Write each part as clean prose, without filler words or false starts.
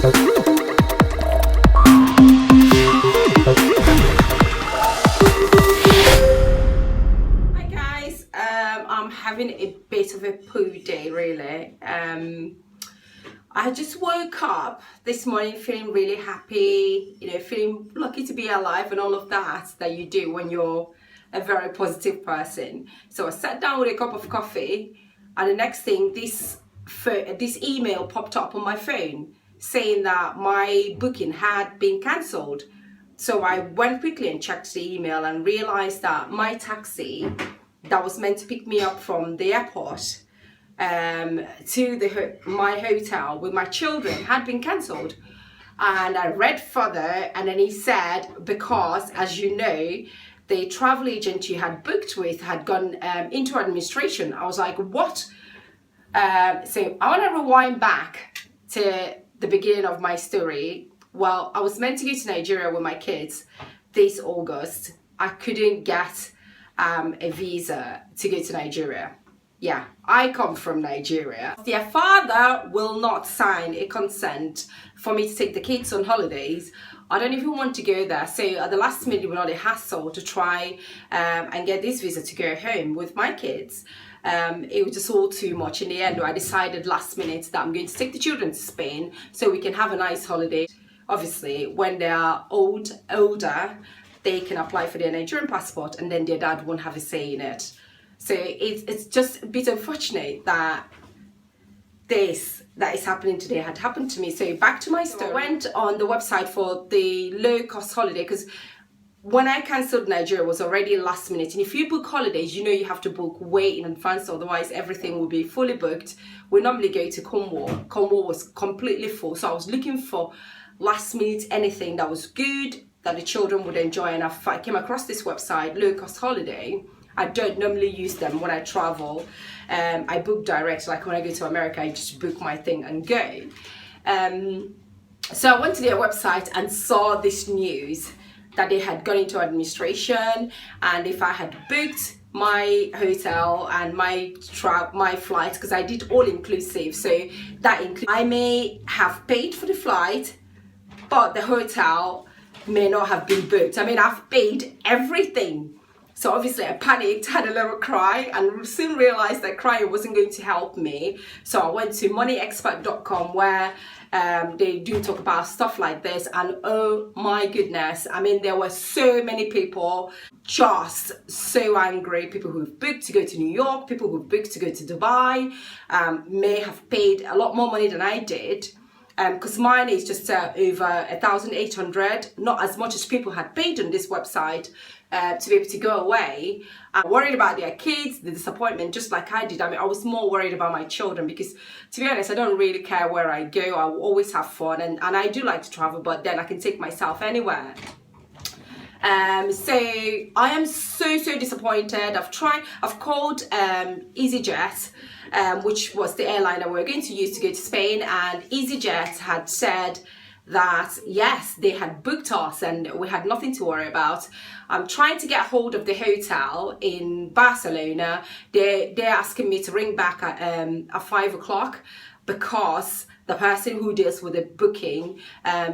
Hi guys, I'm having a bit of a poo day really. I just woke up this morning feeling really happy, feeling lucky to be alive and all of that you do when you're a very positive person. So I sat down with a cup of coffee, and the next thing, this email popped up on my phone saying that my booking had been cancelled. So I went quickly and checked the email and realized that my taxi that was meant to pick me up from the airport to my hotel with my children had been cancelled. And I read further, and then he said, because as you know, the travel agent you had booked with had gone into administration. I was like, what? So I want to rewind back to the beginning of my story. Well, I was meant to go to Nigeria with my kids this August. I couldn't get a visa to go to Nigeria. Yeah, I come from Nigeria. Their father will not sign a consent for me to take the kids on holidays. I don't even want to go there. So at the last minute, we had a hassle to try and get this visa to go home with my kids. It was just all too much. In the end, I decided last minute that I'm going to take the children to Spain so we can have a nice holiday. Obviously, when they are older, they can apply for their Nigerian passport, and then their dad won't have a say in it. So it's just a bit unfortunate that this that is happening today had happened to me. So back to my story. I went on the website for the low-cost holiday, because when I cancelled Nigeria, it was already last minute. And if you book holidays, you have to book way in advance, otherwise everything will be fully booked. We normally go to Cornwall. Cornwall was completely full. So I was looking for last minute anything that was good, that the children would enjoy. And I came across this website, Low Cost Holiday. I don't normally use them when I travel. I book direct, like when I go to America, I just book my thing and go. So I went to their website and saw this news that they had gone into administration, and if I had booked my hotel and my flight, because I did all inclusive, so that includes, I may have paid for the flight, but the hotel may not have been booked. I mean, I've paid everything. So obviously I panicked, had a little cry, and soon realized that crying wasn't going to help me. So I went to moneyexpert.com, where they do talk about stuff like this, and oh my goodness, I mean, there were so many people just so angry. People who've booked to go to New York, people who've booked to go to Dubai, may have paid a lot more money than I did. Because mine is just over 1,800, not as much as people had paid on this website to be able to go away. I'm worried about their kids, the disappointment, just like I did. I mean, I was more worried about my children, because to be honest, I don't really care where I go. I will always have fun, and I do like to travel, but then I can take myself anywhere. So I am so disappointed. I've called EasyJet, which was the airline that we were going to use to go to Spain, and EasyJet had said that yes, they had booked us and we had nothing to worry about. I'm trying to get hold of the hotel in Barcelona. They're asking me to ring back at 5 o'clock, because the person who deals with the booking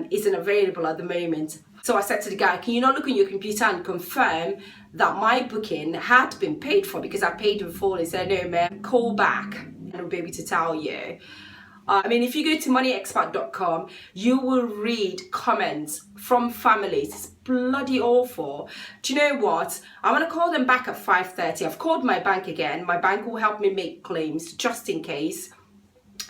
isn't available at the moment. So I said to the guy, can you not look on your computer and confirm that my booking had been paid for, because I paid in full? He said, no, man, call back and I'll be able to tell you. I mean, if you go to moneyexpert.com, you will read comments from families. It's bloody awful. Do you know what? I'm going to call them back at 5:30. I've called my bank again. My bank will help me make claims just in case.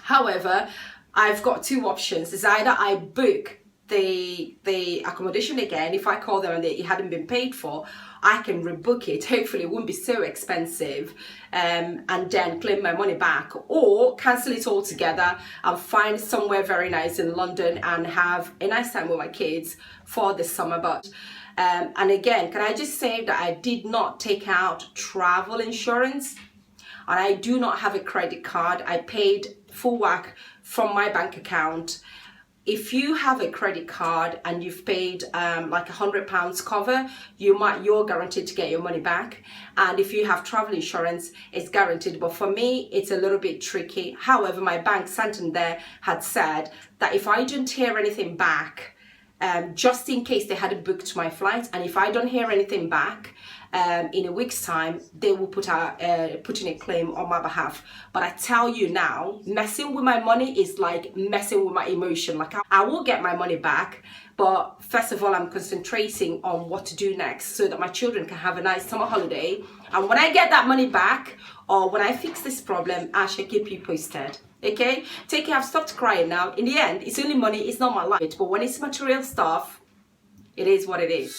However, I've got two options. It's either I book the accommodation again. If I call them and it hadn't been paid for, I can rebook it. Hopefully it won't be so expensive, and then claim my money back, or cancel it altogether and find somewhere very nice in London and have a nice time with my kids for the summer. But and again, can I just say that I did not take out travel insurance, and I do not have a credit card. I paid full whack from my bank account. if you have a credit card and you've paid like £100 cover, you're guaranteed to get your money back. And if you have travel insurance, it's guaranteed. But for me, it's a little bit tricky. However, my bank Santander had said that if I don't hear anything back, just in case they hadn't booked my flight, and if I don't hear anything back in a week's time, they will put in a claim on my behalf. But I tell you now, messing with my money is like messing with my emotion. Like I will get my money back, but first of all, I'm concentrating on what to do next so that my children can have a nice summer holiday. And when I get that money back, or when I fix this problem, I shall keep you posted. Okay, take care. I've stopped crying now. In the end, it's only money, it's not my life. But when it's material stuff, it is what it is.